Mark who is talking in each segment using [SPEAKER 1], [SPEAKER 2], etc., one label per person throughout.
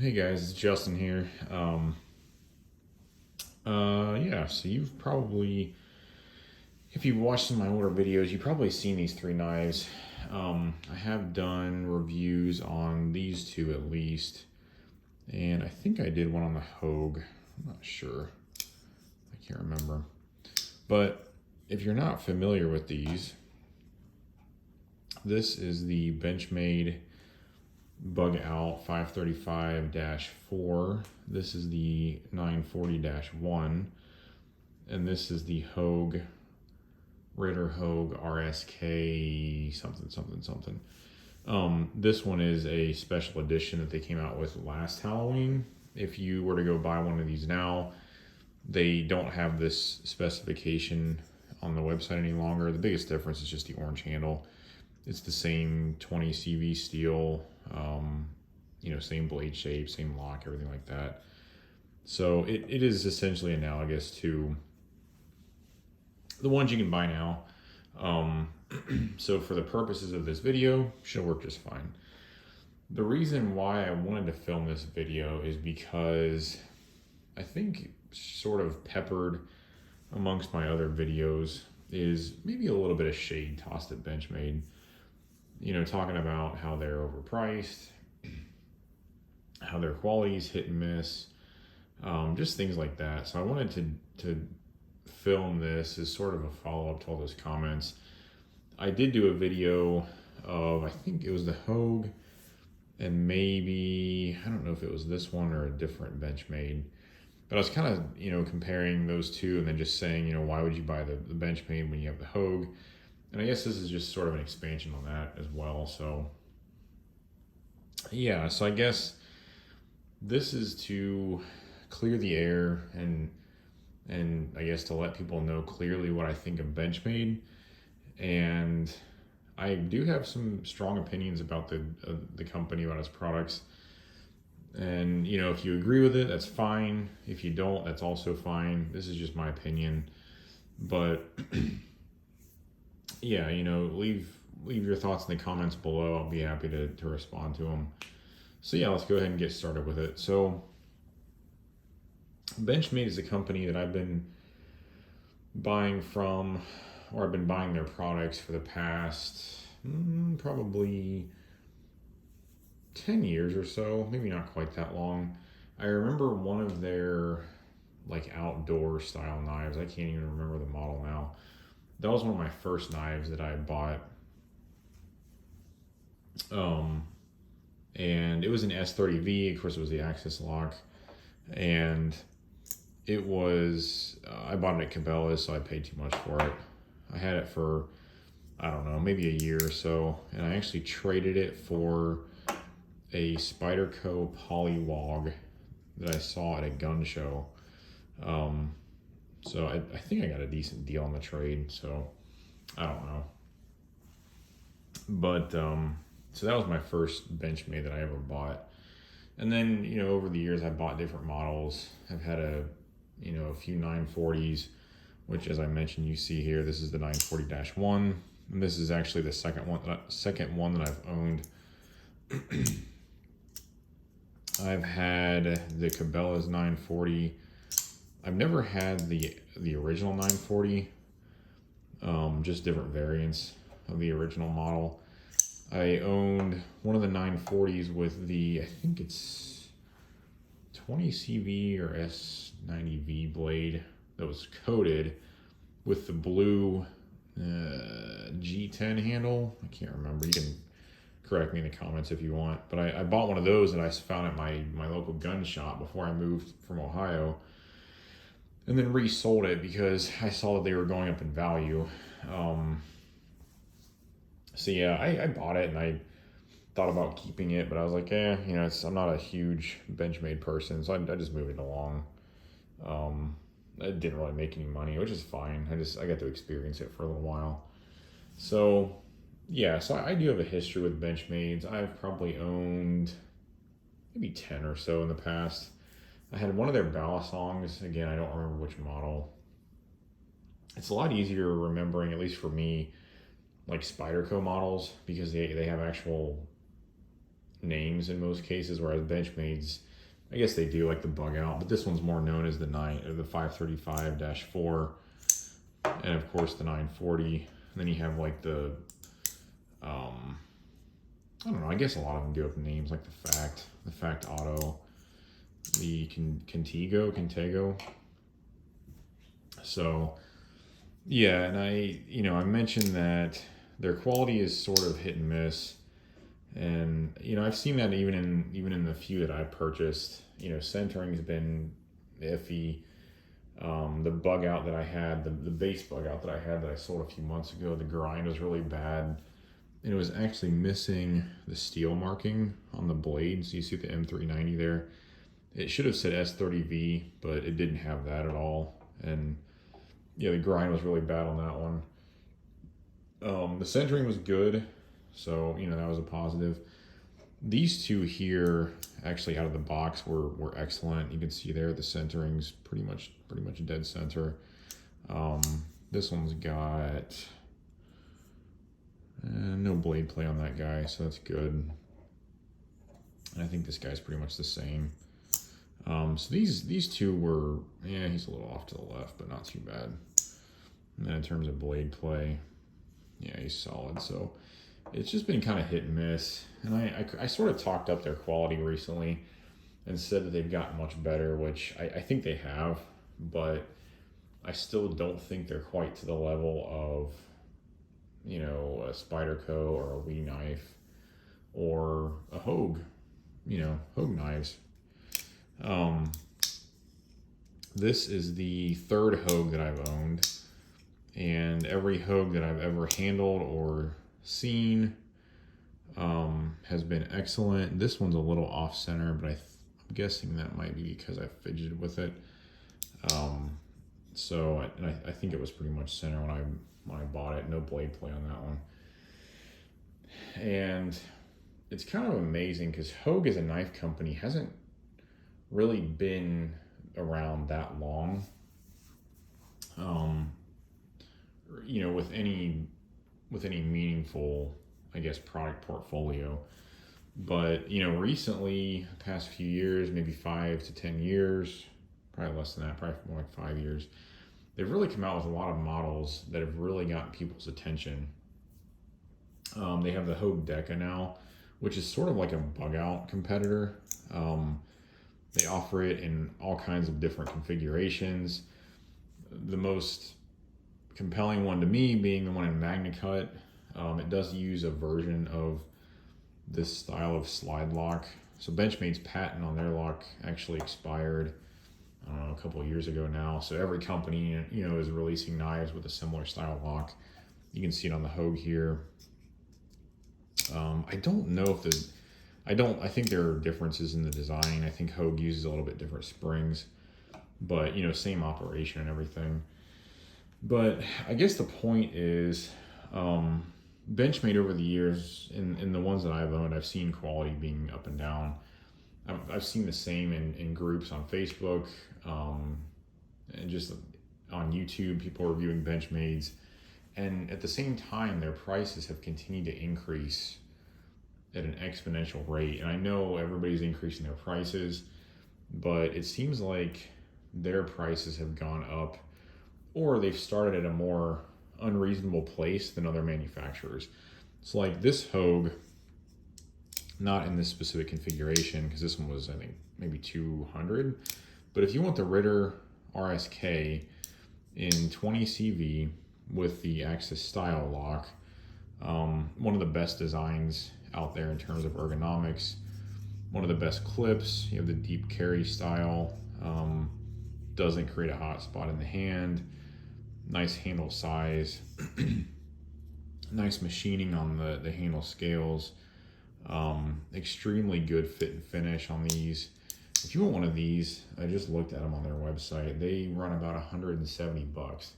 [SPEAKER 1] Hey guys, it's Justin here. Yeah, so you've probably, if you've watched some of my older videos, you've probably seen these three knives. I have done reviews on these two at least, and I think I did one on the Hogue. I'm not sure. I can't remember. But if you're not familiar with these, this is the Benchmade Bug Out 535-4. This is the 940-1. And this is the Hogue, Raider Hogue RSK something. This one is a special edition that they came out with last Halloween. If you were to go buy one of these now, they don't have this specification on the website any longer. The biggest difference is just the orange handle. It's the same 20 CV steel, same blade shape, same lock, everything like that. So it is essentially analogous to the ones you can buy now. So for the purposes of this video, should work just fine. The reason why I wanted to film this video is because I think sort of peppered amongst my other videos is maybe a little bit of shade tossed at Benchmade. Talking about how they're overpriced, how their quality is hit and miss, just things like that. So I wanted to film this as sort of a follow-up to all those comments. I did do a video of, I think it was the Hogue, and maybe, I don't know if it was this one or a different Benchmade, but I was kind of, comparing those two and then just saying, why would you buy the Benchmade when you have the Hogue? And I guess this is just sort of an expansion on that as well. So yeah, so I guess this is to clear the air and I guess to let people know clearly what I think of Benchmade. And I do have some strong opinions about the company, about its products. And if you agree with it, that's fine. If you don't, that's also fine. This is just my opinion. But yeah, leave your thoughts in the comments below. I'll be happy to respond to them. So yeah, let's go ahead and get started with it. So Benchmade is a company that I've been buying from, or I've been buying their products for the past probably 10 years or so, maybe not quite that long. I remember one of their outdoor style knives. I can't even remember the model now. That was one of my first knives that I bought. And it was an S30V. Of course, it was the Axis lock. And it was, I bought it at Cabela's, so I paid too much for it. I had it for, I don't know, maybe a year or so. And I actually traded it for a Spyderco Polywog that I saw at a gun show. So I think I got a decent deal on the trade, so I don't know. But, so that was my first Benchmade that I ever bought. And then, over the years I bought different models. I've had a few 940s, which as I mentioned, you see here, this is the 940-1. And this is actually the second one that I've owned. I've had the Cabela's 940. I've never had the original 940, just different variants of the original model. I owned one of the 940s with the, I think it's 20 CV or S90V blade that was coated with the blue G10 handle. I can't remember. You can correct me in the comments if you want. But I bought one of those that I found at my local gun shop before I moved from Ohio. And then resold it because I saw that they were going up in value. So yeah, I bought it and I thought about keeping it, but I was like, I'm not a huge Benchmade person, so I just moved it along. It didn't really make any money, which is fine. I got to experience it for a little while. So yeah, so I do have a history with Benchmades. I've probably owned maybe 10 or so in the past. I had one of their Balisongs. Again, I don't remember which model. It's a lot easier remembering, at least for me, like Spyderco models, because they have actual names in most cases, whereas Benchmades, I guess they do like the bug out, but this one's more known as the 535-4, and of course the 940. And then you have like the, I don't know, I guess a lot of them do have names like the Fact Auto, the Contigo. So yeah, and I mentioned that their quality is sort of hit and miss. And I've seen that even in the few that I've purchased. Centering's been iffy. The bug out that I had, the base bug out that I sold a few months ago, the grind was really bad, and it was actually missing the steel marking on the blades. You see the M390 there. It should have said S30V, but it didn't have that at all. And the grind was really bad on that one. The centering was good. So, that was a positive. These two here, actually out of the box, were excellent. You can see there the centering's pretty much dead center. This one's got no blade play on that guy, so that's good. And I think this guy's pretty much the same. So these two were, he's a little off to the left, but not too bad. And then in terms of blade play, he's solid. So it's just been kind of hit and miss. And I sort of talked up their quality recently and said that they've gotten much better, which I think they have, but I still don't think they're quite to the level of, a Spyderco or a Wee knife or a Hogue, Hogue knives. This is the third Hogue that I've owned, and every Hogue that I've ever handled or seen has been excellent. This one's a little off center, but I'm guessing that might be because I fidgeted with it. So I think it was pretty much center when I bought it. No blade play on that one. And it's kind of amazing because Hogue as a knife company hasn't really been around that long. With any meaningful, I guess, product portfolio. But, recently, past few years, maybe 5 to 10 years, probably less than that, probably more like 5 years, they've really come out with a lot of models that have really gotten people's attention. They have the Hogue Deca now, which is sort of like a bug out competitor. They offer it in all kinds of different configurations. The most compelling one to me being the one in MagnaCut. It does use a version of this style of slide lock. So Benchmade's patent on their lock actually expired, I don't know, a couple of years ago now. So every company, is releasing knives with a similar style lock. You can see it on the Hogue here. I don't know if I think there are differences in the design. I think Hogue uses a little bit different springs, but same operation and everything. But I guess the point is, Benchmade over the years, in the ones that I've owned, I've seen quality being up and down. I've seen the same in groups on Facebook, and just on YouTube, people reviewing Benchmades. And at the same time, their prices have continued to increase at an exponential rate. And I know everybody's increasing their prices, but it seems like their prices have gone up, or they've started at a more unreasonable place than other manufacturers. So like this Hogue, not in this specific configuration, because this one was, I think, maybe 200. But if you want the Ritter RSK in 20 CV with the Axis style lock, one of the best designs out there in terms of ergonomics, one of the best clips, you have the deep carry style, doesn't create a hot spot in the hand, nice handle size, nice machining on the handle scales, extremely good fit and finish on these. If you want one of these, I just looked at them on their website, they run about $170.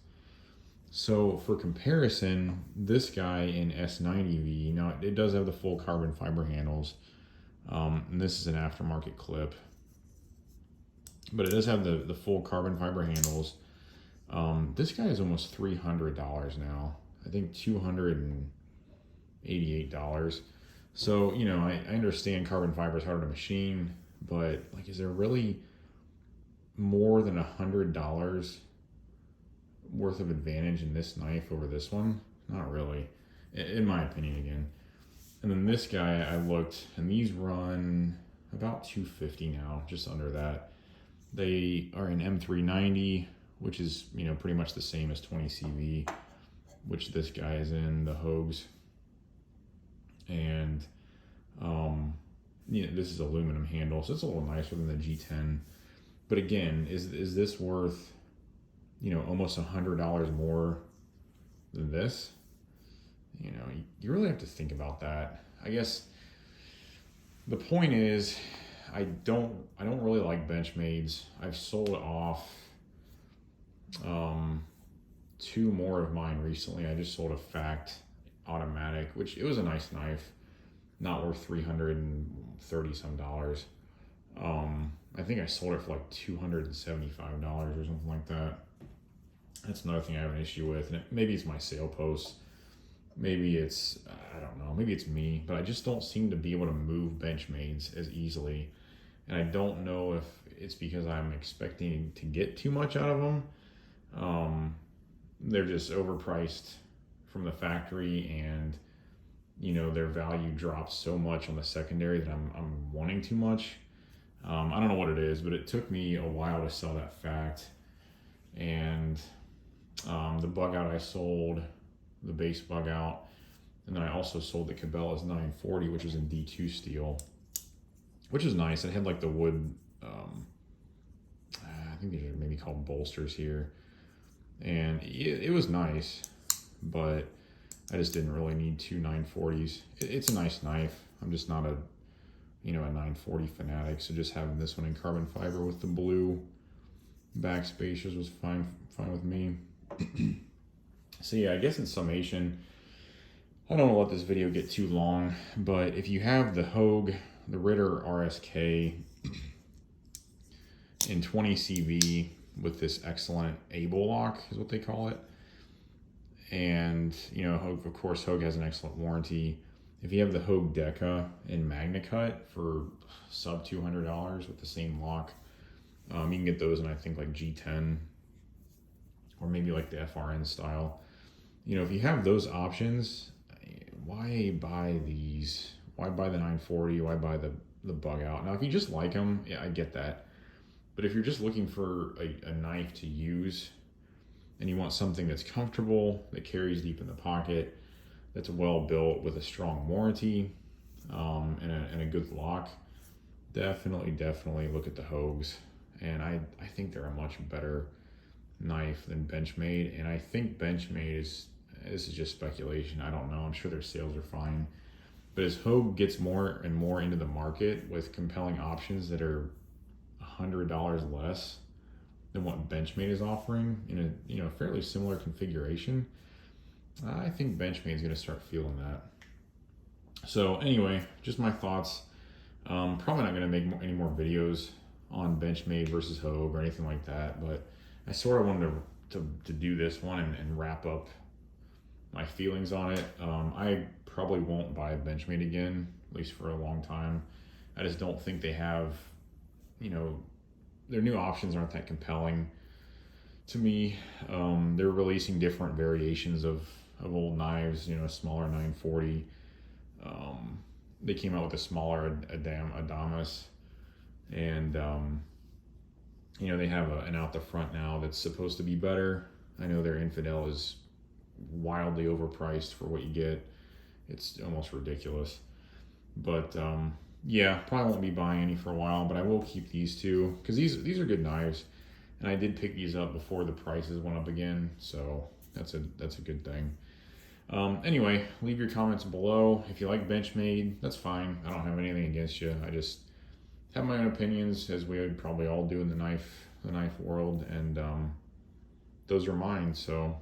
[SPEAKER 1] So for comparison, this guy in S90V, now it does have the full carbon fiber handles, and this is an aftermarket clip, but it does have the full carbon fiber handles. This guy is almost $300 now. I think $288. So, I understand carbon fiber is harder to machine, but like, is there really more than $100 worth of advantage in this knife over this one? Not really, in my opinion again. And then this guy, I looked, and these run about $250 now, just under that. They are in M390, which is, you know, pretty much the same as 20 CV, which this guy is in, the Hogues. And you know, this is aluminum handle, so it's a little nicer than the G10. But again, is this worth, you know, almost $100 more than this? You know, you really have to think about that. I guess the point is, I don't really like Benchmades. I've sold off 2 more of mine recently. I just sold a Fact automatic, which it was a nice knife, not worth $330 some. I think I sold it for like $275 or something like that. That's another thing I have an issue with. And maybe it's my sale posts. Maybe it's, I don't know, maybe it's me, but I just don't seem to be able to move Benchmades as easily. And I don't know if it's because I'm expecting to get too much out of them. They're just overpriced from the factory, and you know, their value drops so much on the secondary that I'm wanting too much. I don't know what it is, but it took me a while to sell that Fact. And the bug out I sold, the base bug out, and then I also sold the Cabela's 940, which was in D2 steel, which is nice. It had like the wood, I think these are maybe called bolsters here, and it was nice, but I just didn't really need 2 940s. It's a nice knife. I'm just not a, you know, a 940 fanatic, so just having this one in carbon fiber with the blue back spacers was fine with me. So yeah, I guess in summation, I don't want to let this video get too long, but if you have the Hogue, the Ritter RSK in 20 CV with this excellent able lock is what they call it, and you know, Hogue, of course, Hogue has an excellent warranty. If you have the Hogue Deca in Magna Cut for sub $200 with the same lock, you can get those in, I think, like G10 or maybe like the FRN style. You know, if you have those options, why buy these? Why buy the 940? Why buy the bug out? Now, if you just like them, yeah, I get that. But if you're just looking for a knife to use and you want something that's comfortable, that carries deep in the pocket, that's well built with a strong warranty, and a good lock, definitely look at the Hogues. And I think they're a much better knife than Benchmade. And I think Benchmade is, this is just speculation, I don't know, I'm sure their sales are fine. But as Hogue gets more and more into the market with compelling options that are $100 less than what Benchmade is offering in a, you know, fairly similar configuration, I think Benchmade is going to start feeling that. So anyway, just my thoughts. Probably not going to make any more videos on Benchmade versus Hogue or anything like that, but I sort of wanted to do this one and wrap up my feelings on it. I probably won't buy Benchmade again, at least for a long time. I just don't think they have, you know, their new options aren't that compelling to me. They're releasing different variations of old knives, you know, a smaller 940. They came out with a smaller Adamas, and you know, they have an out the front now that's supposed to be better. I know their Infidel is wildly overpriced for what you get. It's almost ridiculous. But yeah, probably won't be buying any for a while, but I will keep these two because these are good knives, and I did pick these up before the prices went up again, so that's a good thing. Anyway, leave your comments below. If you like Benchmade, that's fine. I don't have anything against you. I just have my own opinions, as we would probably all do in the knife world, and those are mine. So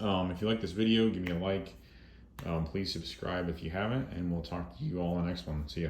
[SPEAKER 1] if you like this video, give me a like. Please subscribe if you haven't, and we'll talk to you all in the next one. See ya.